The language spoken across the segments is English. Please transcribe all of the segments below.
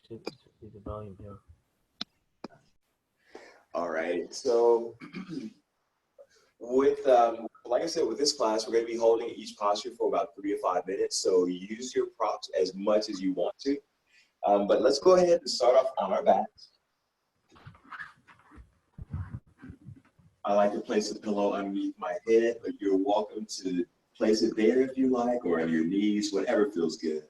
should be the volume here. All right. So with, like I said, with this class, we're going to be holding each posture for about 3 to 5 minutes. So use your props as much as you want to. But let's go ahead and start off on our backs. I like to place a pillow underneath my head, but you're welcome to place it there if you like, or on your knees, whatever feels good.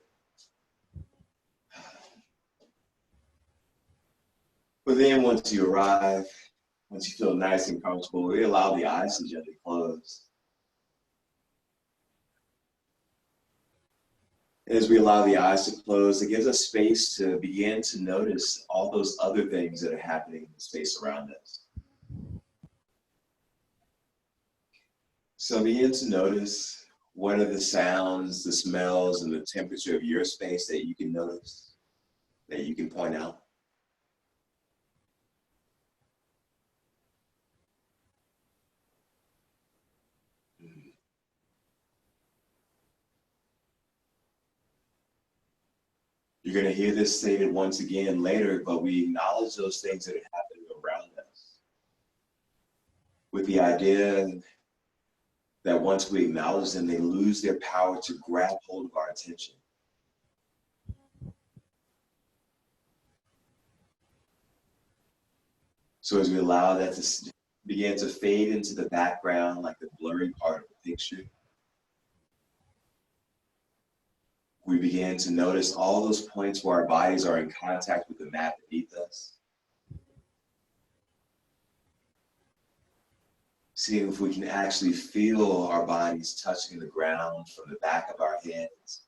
But then once you arrive, once you feel nice and comfortable, we allow the eyes to gently close. As we allow the eyes to close, it gives us space to begin to notice all those other things that are happening in the space around us. So begin to notice what are the sounds, the smells, and the temperature of your space that you can notice, that you can point out. You're going to hear this stated once again later, but we acknowledge those things that are happening around us, with the idea that once we acknowledge them, they lose their power to grab hold of our attention. So as we allow that to begin to fade into the background, like the blurry part of the picture, we begin to notice all those points where our bodies are in contact with the mat beneath us. Seeing if we can actually feel our bodies touching the ground from the back of our heads,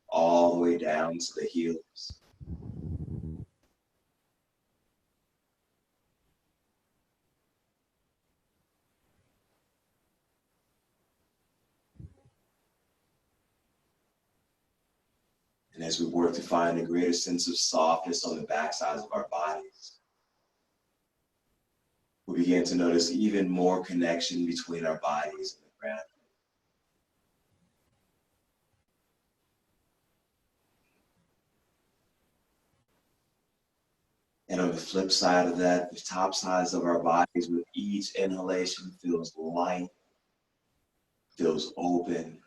all the way down to the heels. And as we work to find a greater sense of softness on the backsides of our bodies, we begin to notice even more connection between our bodies and the ground. And on the flip side of that, the top sides of our bodies with each inhalation feels light, feels open.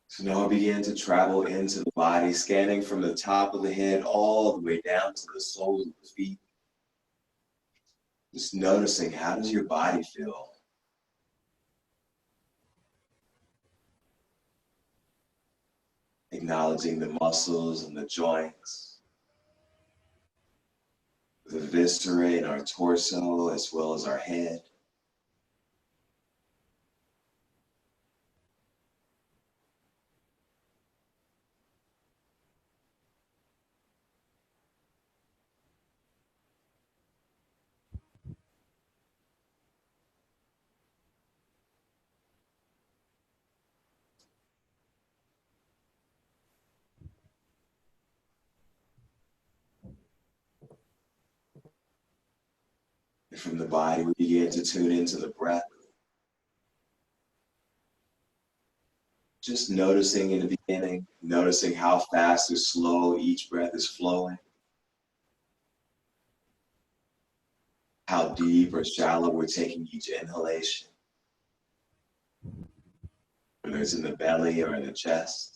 So now we begin to travel into the body, scanning from the top of the head all the way down to the soles of the feet. Just noticing, how does your body feel? Acknowledging the muscles and the joints, the viscera in our torso as well as our head. And from the body, we begin to tune into the breath. Just noticing in the beginning, noticing how fast or slow each breath is flowing, how deep or shallow we're taking each inhalation, whether it's in the belly or in the chest.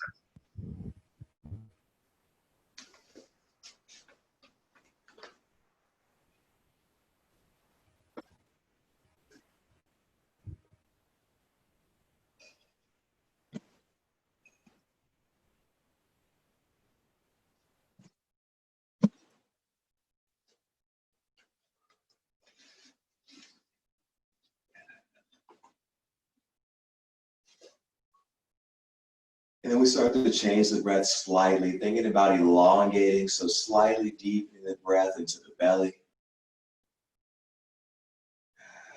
And then we start to change the breath slightly, thinking about elongating, so slightly deepening the breath into the belly.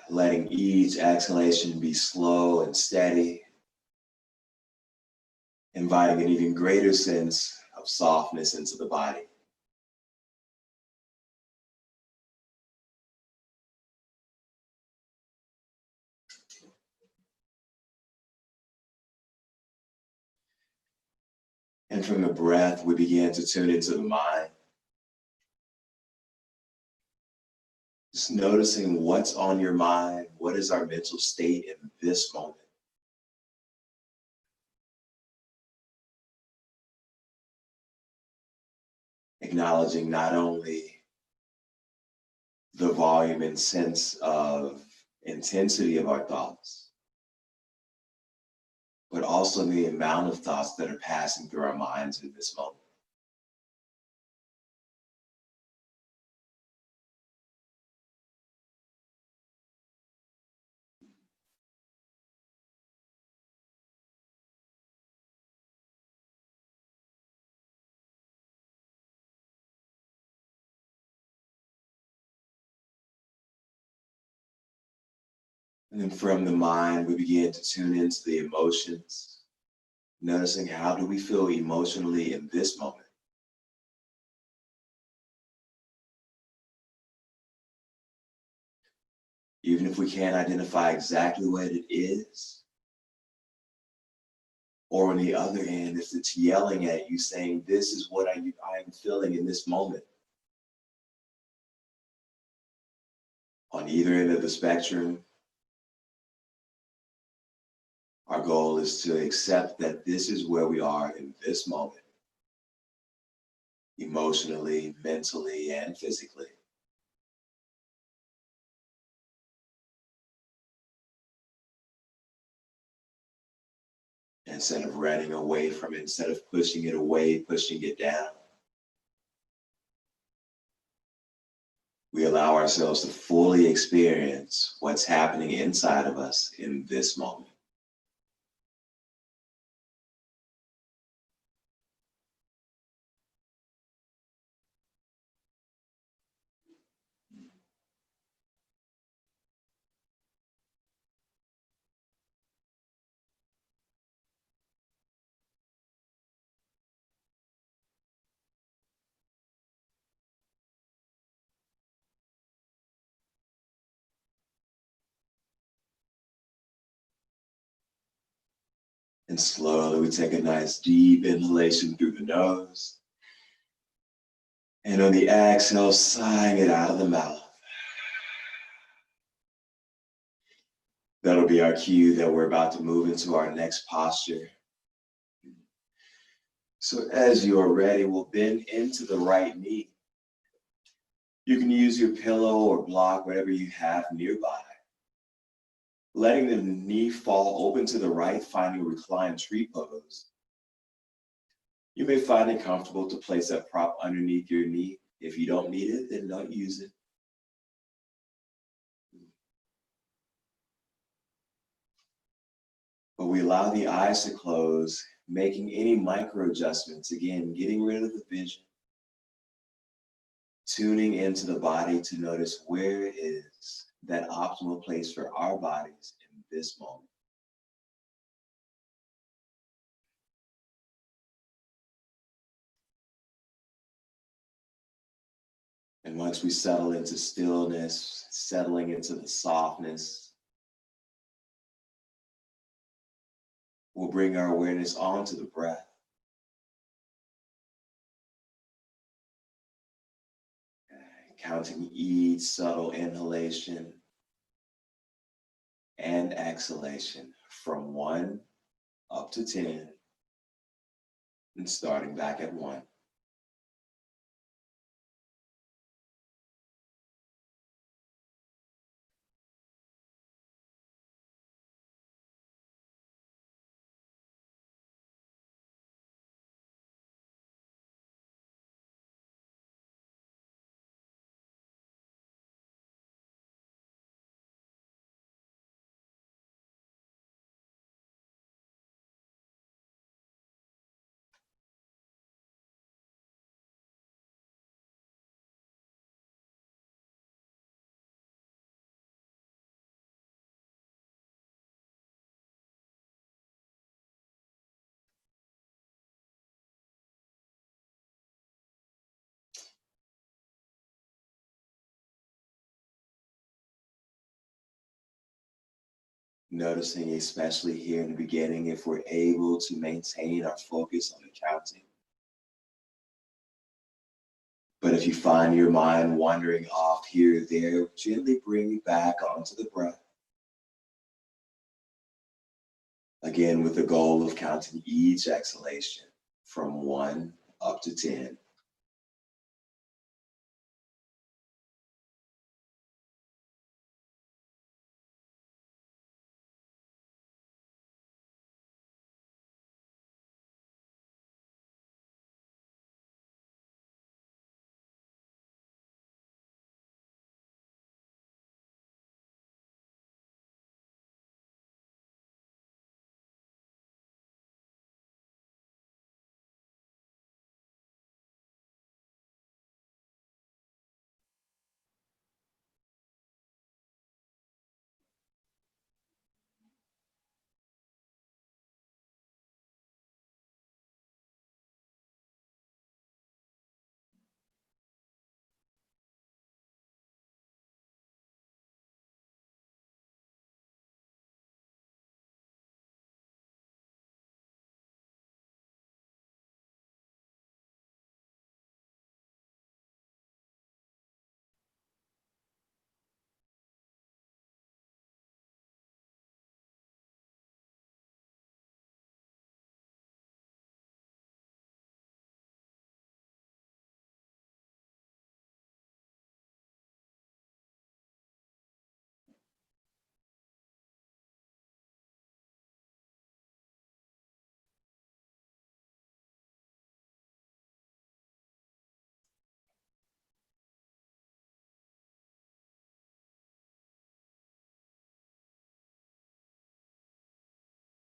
Letting each exhalation be slow and steady. Inviting an even greater sense of softness into the body. And from the breath, we begin to tune into the mind. Just noticing what's on your mind, what is our mental state in this moment. Acknowledging not only the volume and sense of intensity of our thoughts, but also the amount of thoughts that are passing through our minds in this moment. And then from the mind, we begin to tune into the emotions, noticing how do we feel emotionally in this moment. Even if we can't identify exactly what it is, or on the other hand, if it's yelling at you saying, this is what I am feeling in this moment. On either end of the spectrum, our goal is to accept that this is where we are in this moment, emotionally, mentally, and physically. Instead of running away from it, instead of pushing it away, pushing it down, we allow ourselves to fully experience what's happening inside of us in this moment. And slowly we take a nice deep inhalation through the nose. And on the exhale, sighing it out of the mouth. That'll be our cue that we're about to move into our next posture. So as you are ready, we'll bend into the right knee. You can use your pillow or block, whatever you have nearby. Letting the knee fall open to the right, finding a reclined tree pose. You may find it comfortable to place that prop underneath your knee. If you don't need it, then don't use it. But we allow the eyes to close, making any micro adjustments. Again, getting rid of the vision. Tuning into the body to notice where it is that optimal place for our bodies in this moment. And once we settle into stillness, settling into the softness, we'll bring our awareness onto the breath. Counting each subtle inhalation and exhalation from 1 up to 10, and starting back at 1. Noticing, especially here in the beginning, if we're able to maintain our focus on the counting. But if you find your mind wandering off here or there, gently bring it back onto the breath. Again, with the goal of counting each exhalation from 1 up to 10.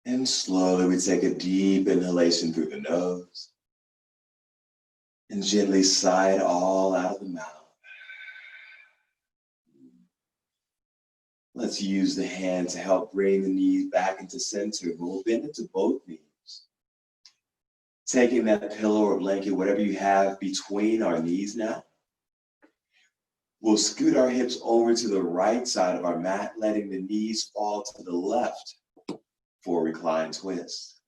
And slowly we take a deep inhalation through the nose and gently sigh it all out of the mouth. Let's use the hand to help bring the knees back into center. We'll bend into both knees. Taking that pillow or blanket, whatever you have between our knees now. We'll scoot our hips over to the right side of our mat, letting the knees fall to the left for a reclined twist.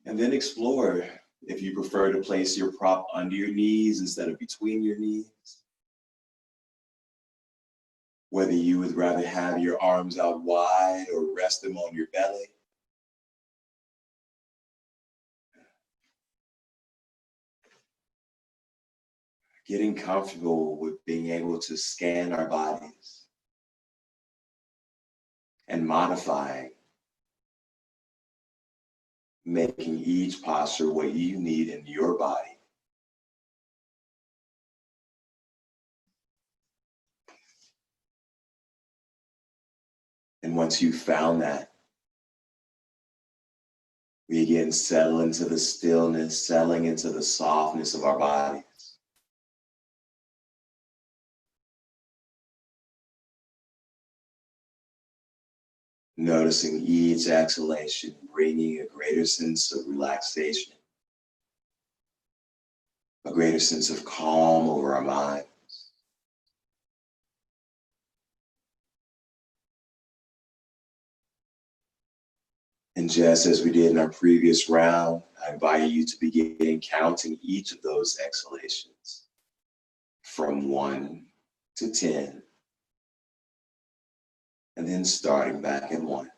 And then explore if you prefer to place your prop under your knees instead of between your knees. Whether you would rather have your arms out wide or rest them on your belly. Getting comfortable with being able to scan our bodies and modifying, making each posture what you need in your body. And once you've found that, we again settle into the stillness, settling into the softness of our bodies. Noticing each exhalation, bringing a greater sense of relaxation, a greater sense of calm over our mind. And just as we did in our previous round, I invite you to begin counting each of those exhalations from 1 to 10, and then starting back at 1.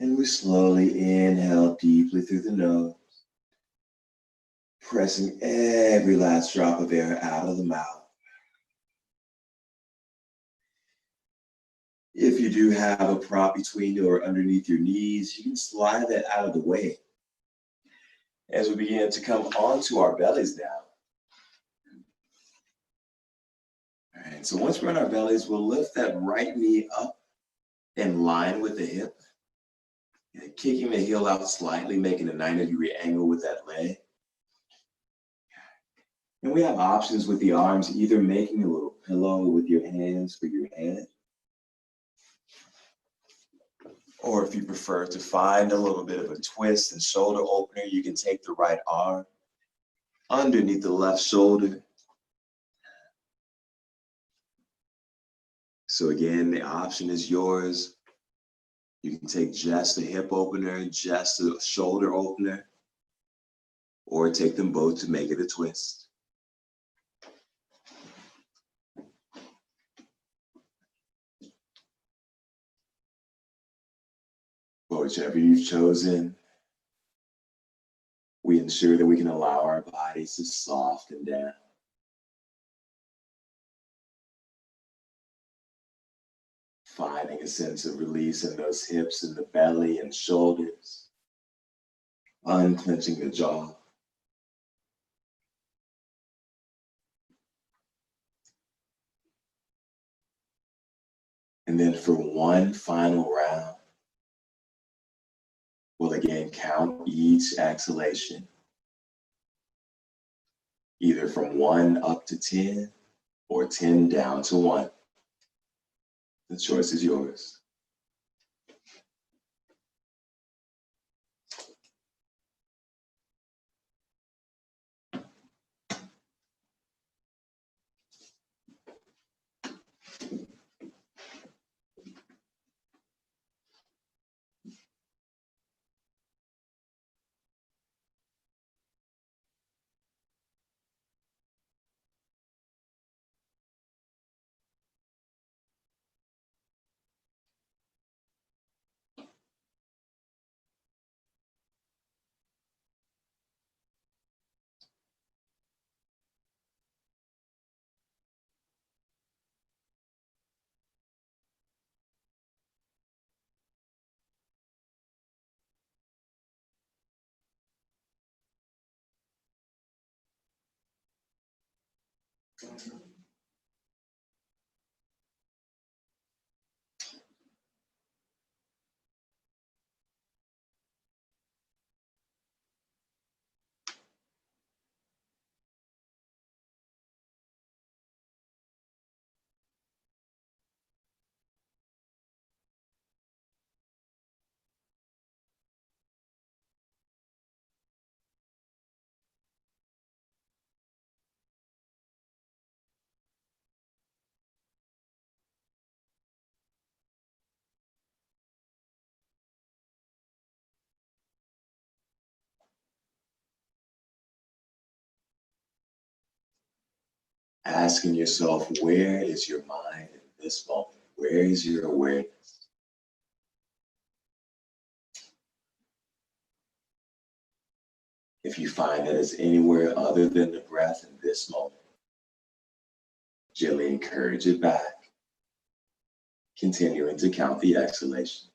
And we slowly inhale deeply through the nose, pressing every last drop of air out of the mouth. If you do have a prop between or underneath your knees, you can slide that out of the way. As we begin to come onto our bellies now. All right, so once we're on our bellies, we'll lift that right knee up in line with the hip. And kicking the heel out slightly, making a 90-degree angle with that leg. And we have options with the arms, either making a little pillow with your hands for your head, or if you prefer to find a little bit of a twist and shoulder opener, you can take the right arm underneath the left shoulder. So again, the option is yours. You can take just a hip opener, just a shoulder opener, or take them both to make it a twist. But whichever you've chosen, we ensure that we can allow our bodies to soften down. Finding a sense of release in those hips and the belly and shoulders. Unclenching the jaw. And then for one final round, we'll again count each exhalation, either from 1 up to 10 or 10 down to 1. The choice is yours. Asking yourself, where is your mind in this moment? Where is your awareness? If you find that it's anywhere other than the breath in this moment, gently encourage it back, continuing to count the exhalations.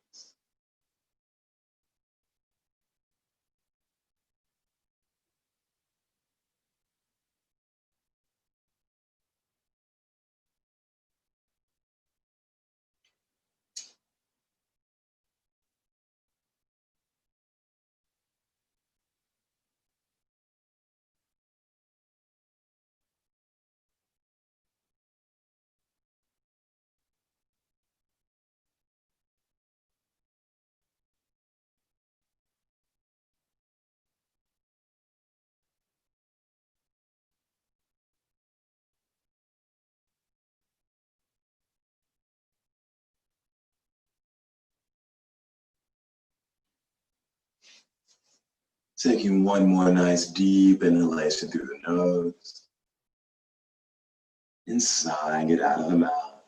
Taking one more nice deep inhalation through the nose and sighing it out of the mouth.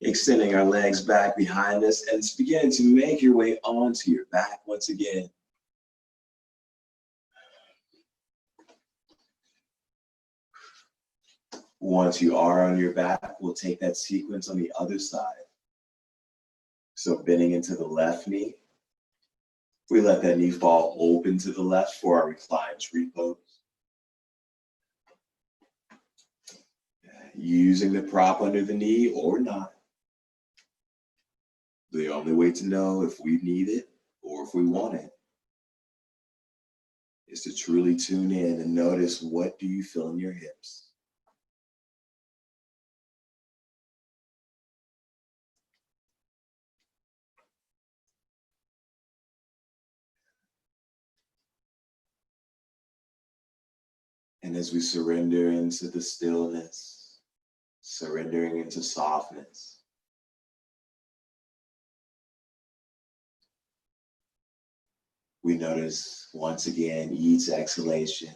Extending our legs back behind us and begin to make your way onto your back once again. Once you are on your back, we'll take that sequence on the other side. So bending into the left knee, we let that knee fall open to the left for our reclined tree pose. Using the prop under the knee or not. The only way to know if we need it or if we want it is to truly tune in and notice, what do you feel in your hips? And as we surrender into the stillness, surrendering into softness, we notice once again each exhalation,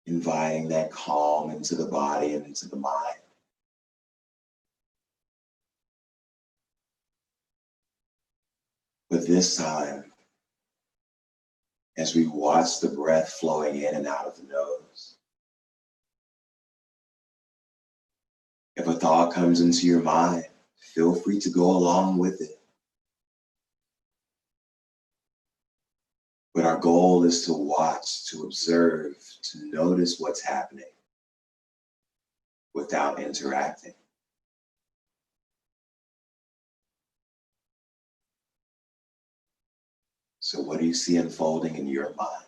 inviting that calm into the body and into the mind. But this time, as we watch the breath flowing in and out of the nose, if a thought comes into your mind, feel free to go along with it. But our goal is to watch, to observe, to notice what's happening without interacting. So what do you see unfolding in your mind?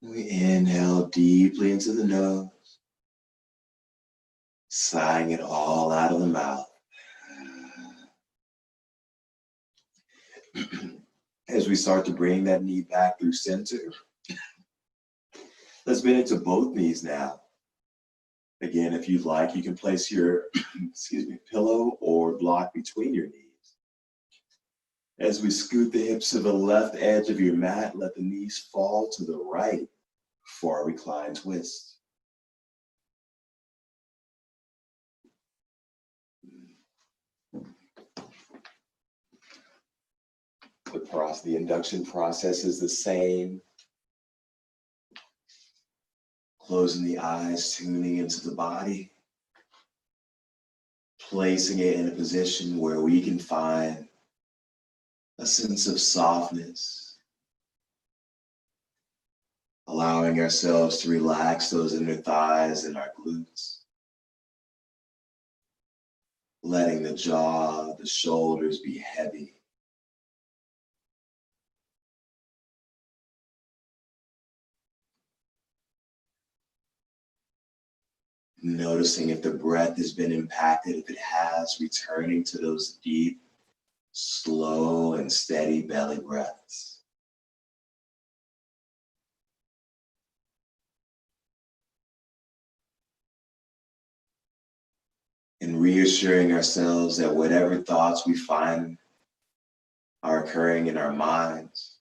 We inhale deeply into the nose, sighing it all out of the mouth. As we start to bring that knee back through center, let's bend into both knees now. Again, if you'd like, you can place your pillow or block between your knees. As we scoot the hips to the left edge of your mat, let the knees fall to the right for a reclined twist. The induction process is the same. Closing the eyes, tuning into the body, placing it in a position where we can find a sense of softness, allowing ourselves to relax those inner thighs and our glutes, letting the jaw, the shoulders be heavy. Noticing if the breath has been impacted. If it has, returning to those deep, slow, and steady belly breaths. And reassuring ourselves that whatever thoughts we find are occurring in our minds,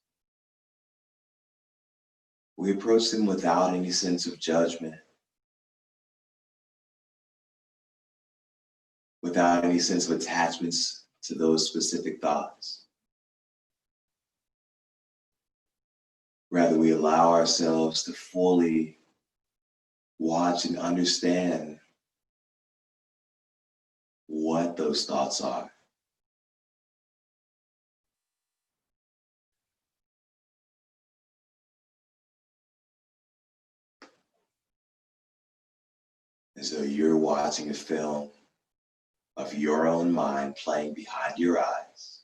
we approach them without any sense of judgment, without any sense of attachments to those specific thoughts. Rather, we allow ourselves to fully watch and understand what those thoughts are. As though you're watching a film of your own mind playing behind your eyes.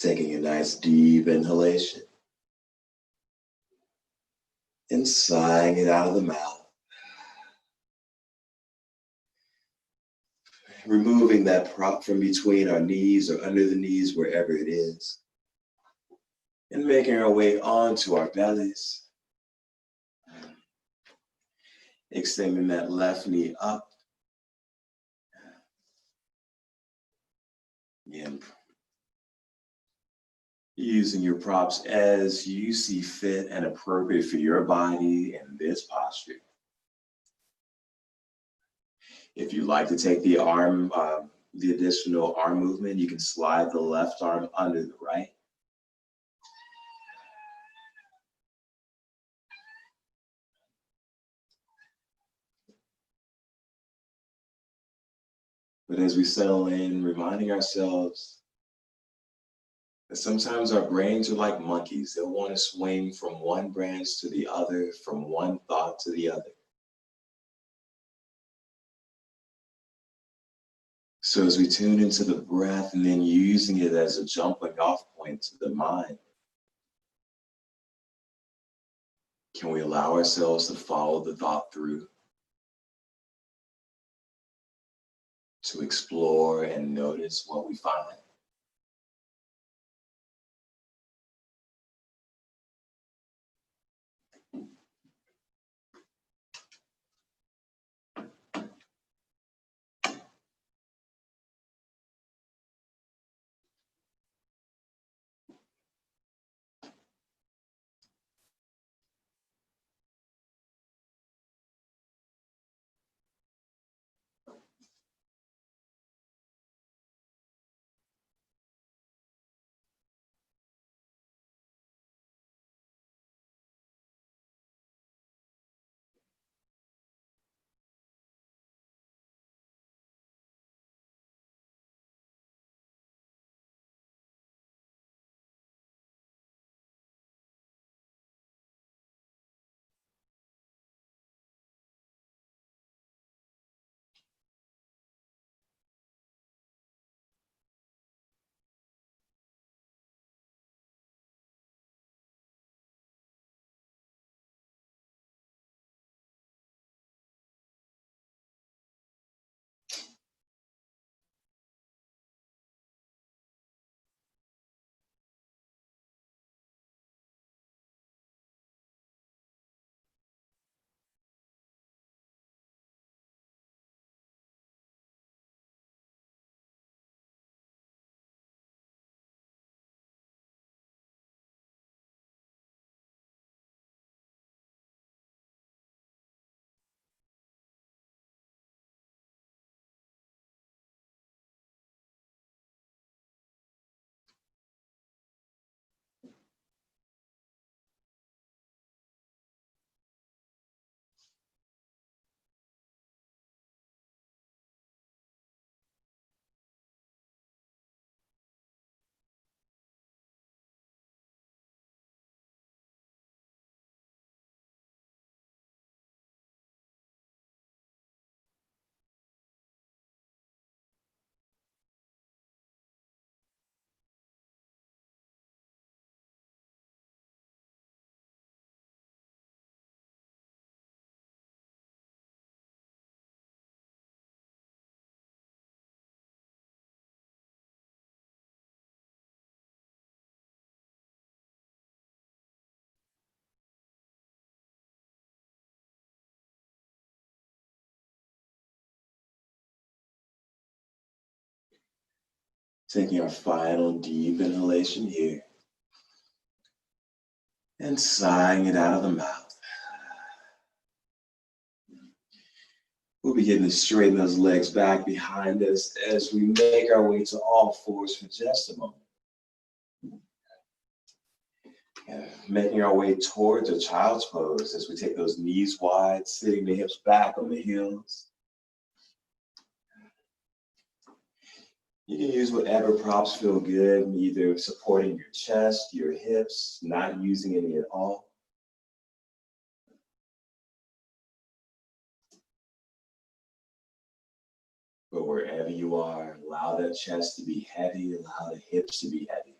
Taking a nice deep inhalation and sighing it out of the mouth. Removing that prop from between our knees or under the knees, wherever it is. And making our way onto our bellies. Extending that left knee up. Again, using your props as you see fit and appropriate for your body in this posture. If you like to take the additional arm movement, you can slide the left arm under the right. But as we settle in, reminding ourselves that sometimes our brains are like monkeys. They'll want to swing from one branch to the other, from one thought to the other. So as we tune into the breath and then using it as a jumping off point to the mind, can we allow ourselves to follow the thought through, to explore and notice what we find? Taking our final deep inhalation here and sighing it out of the mouth. We'll begin to straighten those legs back behind us as we make our way to all fours for just a moment. And making our way towards a child's pose as we take those knees wide, sitting the hips back on the heels. You can use whatever props feel good, either supporting your chest, your hips, not using any at all. But wherever you are, allow that chest to be heavy, allow the hips to be heavy.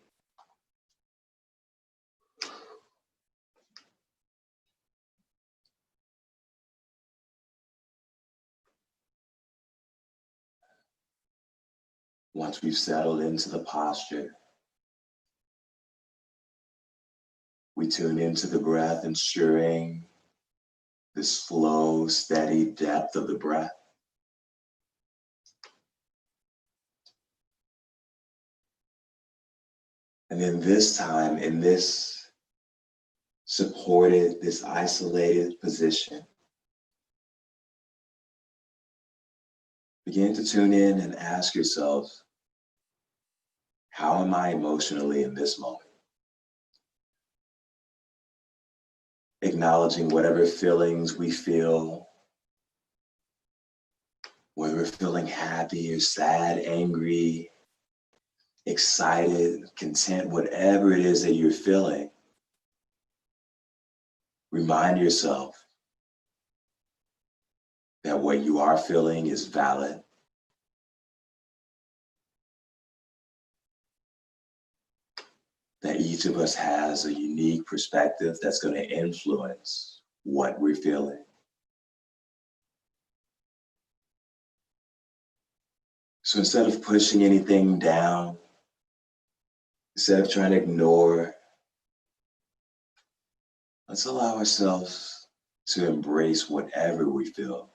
Once we've settled into the posture, we tune into the breath, ensuring the slow, steady depth of the breath. And then this time, in this supported, this isolated position, begin to tune in and ask yourself, how am I emotionally in this moment? Acknowledging whatever feelings we feel, whether we're feeling happy or sad, angry, excited, content, whatever it is that you're feeling. Remind yourself that what you are feeling is valid. that each of us has a unique perspective that's going to influence what we're feeling. So instead of pushing anything down, instead of trying to ignore, let's allow ourselves to embrace whatever we feel.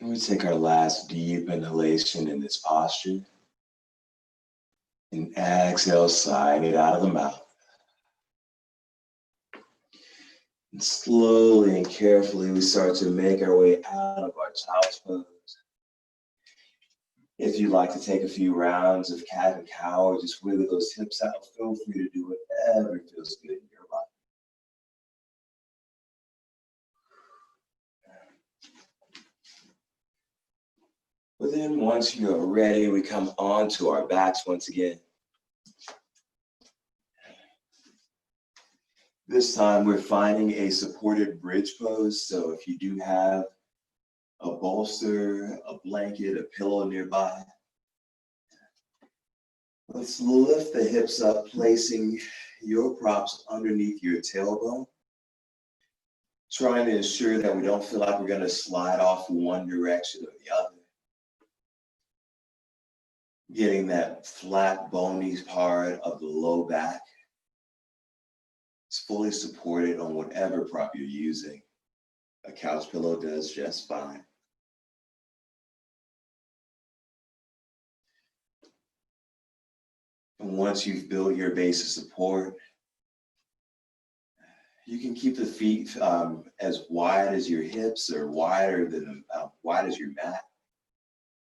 And we take our last deep inhalation in this posture. And exhale, sighing it out of the mouth. And slowly and carefully, we start to make our way out of our child's pose. If you'd like to take a few rounds of cat and cow or just wiggle those hips out, feel free to do whatever feels good in your body. But then once you are ready, we come onto our backs once again. This time we're finding a supported bridge pose. So if you do have a bolster, a blanket, a pillow nearby, let's lift the hips up, placing your props underneath your tailbone. Trying to ensure that we don't feel like we're going to slide off one direction or the other. Getting that flat, bony part of the low back is fully supported on whatever prop you're using. A couch pillow does just fine. And once you've built your base of support, you can keep the feet as wide as your hips or wider than wide as your mat.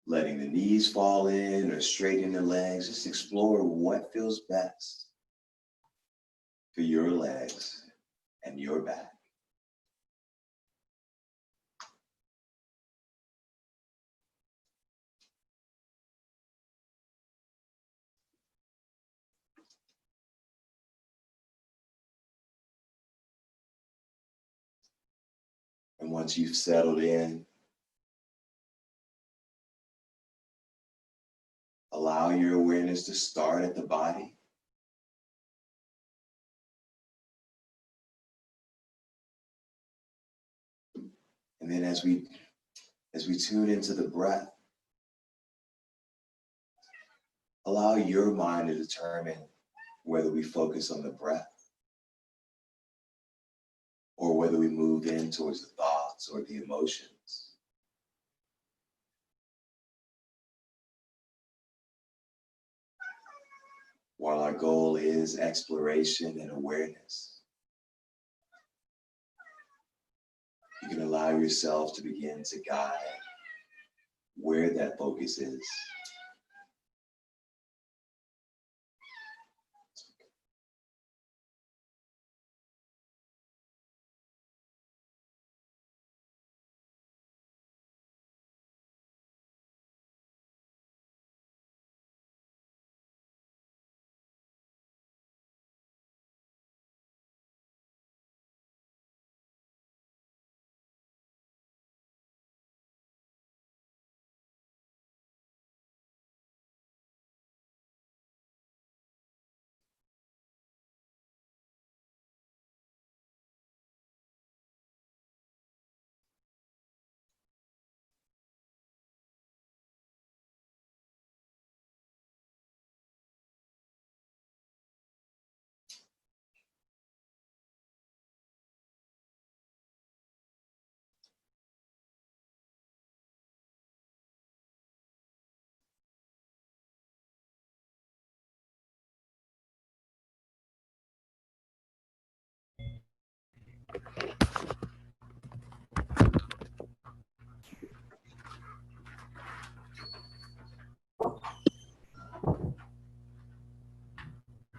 Letting the knees fall in or straighten the legs. Just explore what feels best for your legs and your back. once you've settled in, allow your awareness to start at the body. And then as we tune into the breath, allow your mind to determine whether we focus on the breath or whether we move in towards the thoughts or the emotions. While our goal is exploration and awareness, you can allow yourself to begin to guide where that focus is.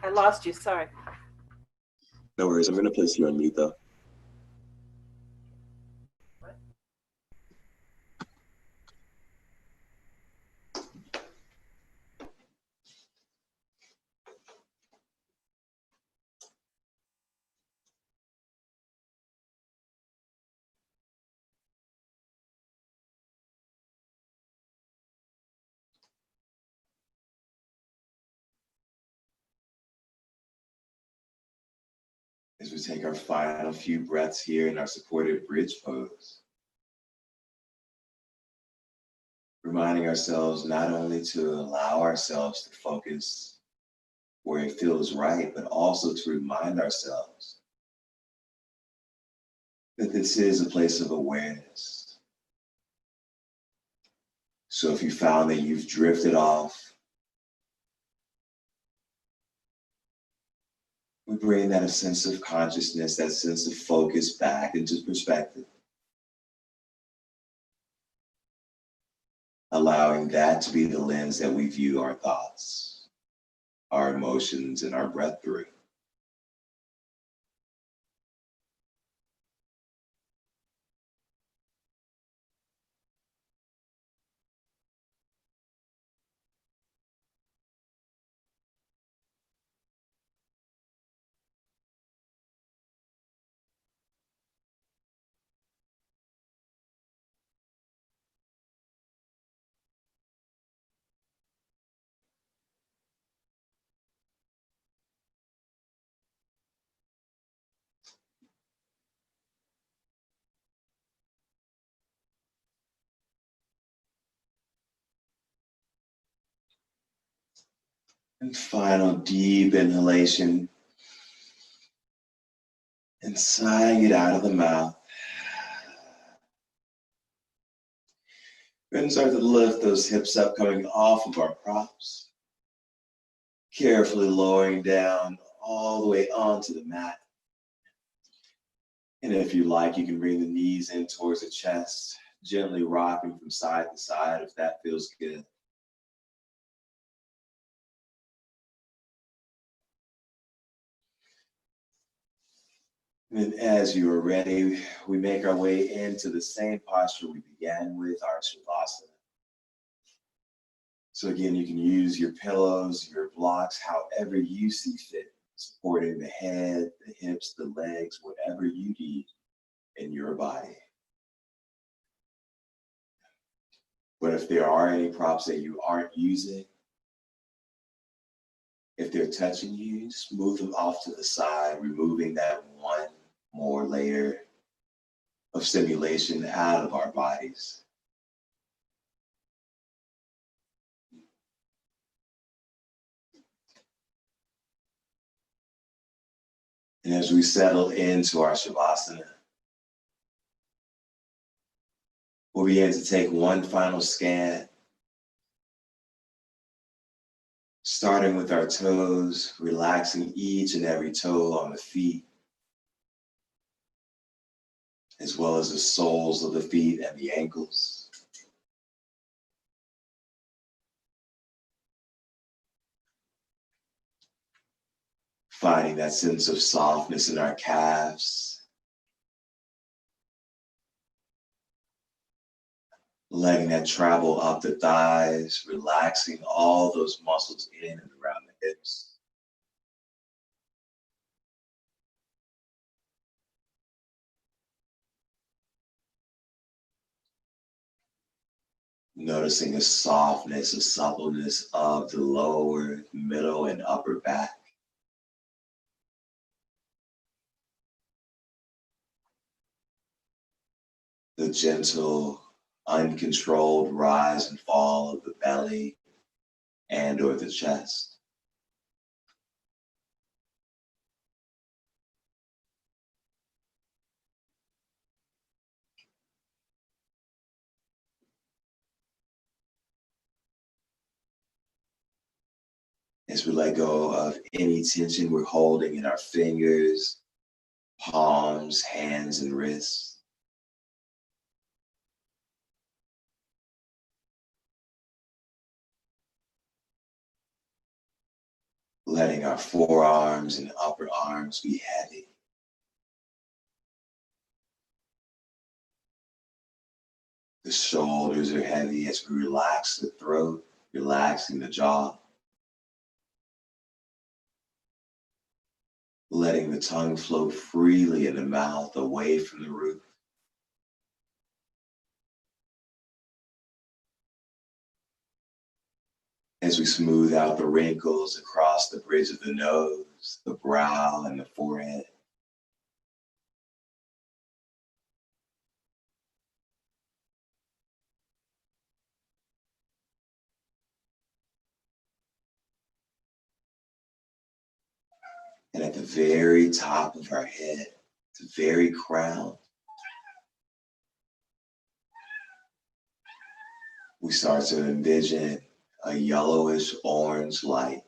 I lost you, sorry. No worries, I'm going to place you on mute though. As we take our final few breaths here in our supported bridge pose, reminding ourselves not only to allow ourselves to focus where it feels right, but also to remind ourselves that this is a place of awareness. So if you found that you've drifted off, we bring that a sense of consciousness, that sense of focus back into perspective. Allowing that to be the lens that we view our thoughts, our emotions, and our breath through. And final deep inhalation and sighing it out of the mouth. Then start to lift those hips up, coming off of our props. Carefully lowering down all the way onto the mat. And if you like, you can bring the knees in towards the chest, gently rocking from side to side if that feels good. And then as you are ready, we make our way into the same posture we began with, our Shavasana. So again, you can use your pillows, your blocks, however you see fit, supporting the head, the hips, the legs, whatever you need in your body. But if there are any props that you aren't using, if they're touching you, just move them off to the side, removing that one more layer of stimulation out of our bodies. And as we settle into our Shavasana, we'll begin to take one final scan, starting with our toes, relaxing each and every toe on the feet, as well as the soles of the feet and the ankles. Finding that sense of softness in our calves, letting that travel up the thighs, relaxing all those muscles in and around the hips. Noticing a softness, a suppleness of the lower, middle, and upper back. The gentle, uncontrolled rise and fall of the belly and or the chest. As we let go of any tension we're holding in our fingers, palms, hands, and wrists. Letting our forearms and upper arms be heavy. The shoulders are heavy as we relax the throat, relaxing the jaw. Letting the tongue flow freely in the mouth away from the roof. As we smooth out the wrinkles across the bridge of the nose, the brow, and the forehead. And at the very top of our head, the very crown, we start to envision a yellowish orange light.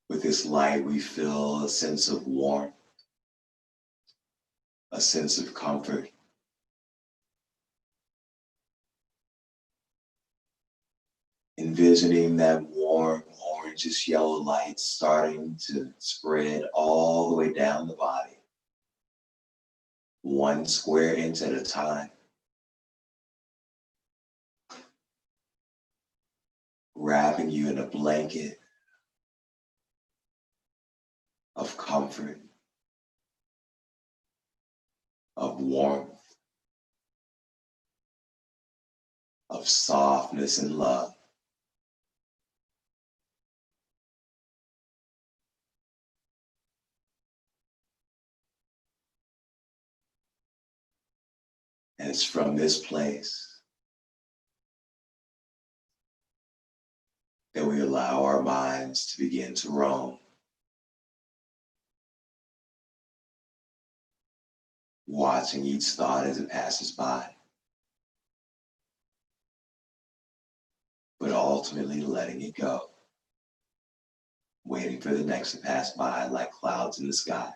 With this light, we feel a sense of warmth, a sense of comfort. Envisioning that warm, orangish yellow light starting to spread all the way down the body, one square inch at a time. Wrapping you in a blanket of comfort, of warmth, of softness and love. And it's from this place that we allow our minds to begin to roam, watching each thought as it passes by, but ultimately letting it go, waiting for the next to pass by like clouds in the sky.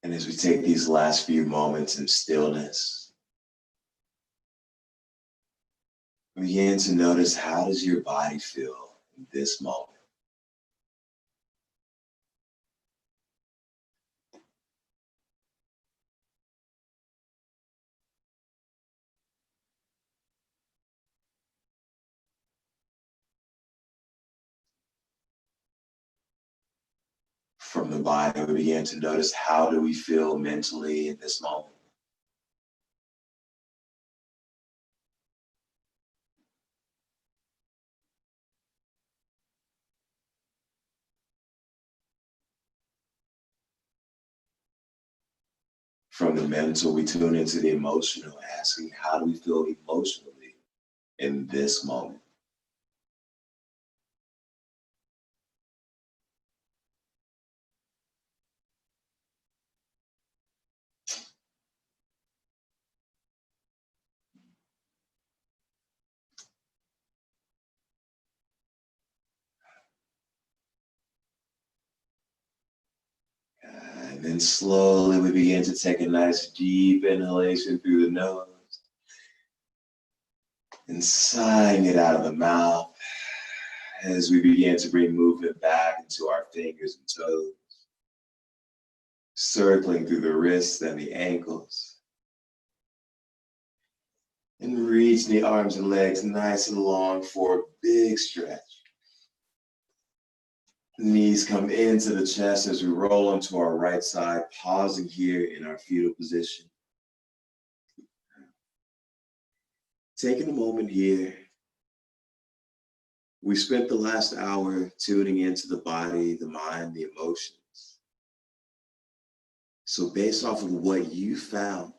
And as we take these last few moments in stillness, begin to notice, how does your body feel in this moment? From the body, we begin to notice, how do we feel mentally in this moment? From the mental, we tune into the emotional, asking, how do we feel emotionally in this moment? And then slowly we begin to take a nice deep inhalation through the nose and sighing it out of the mouth as we begin to bring movement back into our fingers and toes, circling through the wrists and the ankles, and reaching the arms and legs nice and long for a big stretch. Knees come into the chest as we roll onto our right side, pausing here in our fetal position. Taking a moment here. We spent the last hour tuning into the body, the mind, the emotions. So based off of what you found,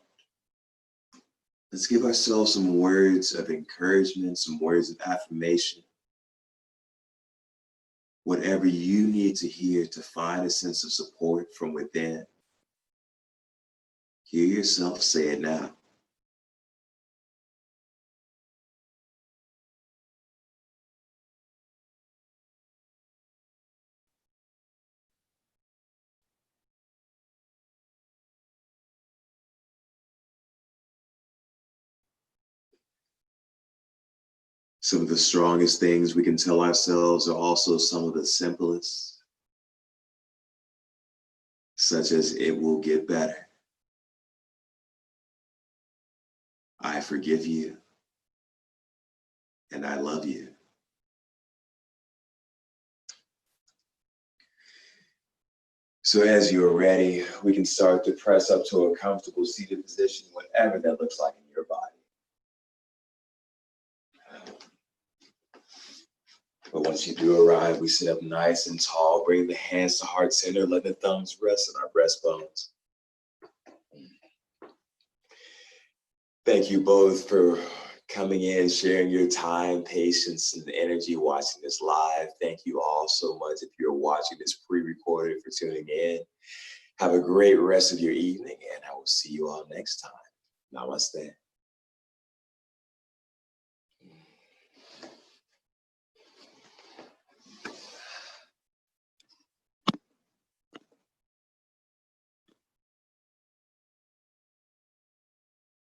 let's give ourselves some words of encouragement, some words of affirmation. Whatever you need to hear to find a sense of support from within, hear yourself say it now. Some of the strongest things we can tell ourselves are also some of the simplest, such as, it will get better. I forgive you, and I love you. So as you're ready, we can start to press up to a comfortable seated position, whatever that looks like in your body. But once you do arrive, we sit up nice and tall, bring the hands to heart center, let the thumbs rest on our breastbones. Thank you both for coming in, sharing your time, patience, and energy watching this live. Thank you all so much if you're watching this pre-recorded for tuning in. Have a great rest of your evening, and I will see you all next time. Namaste.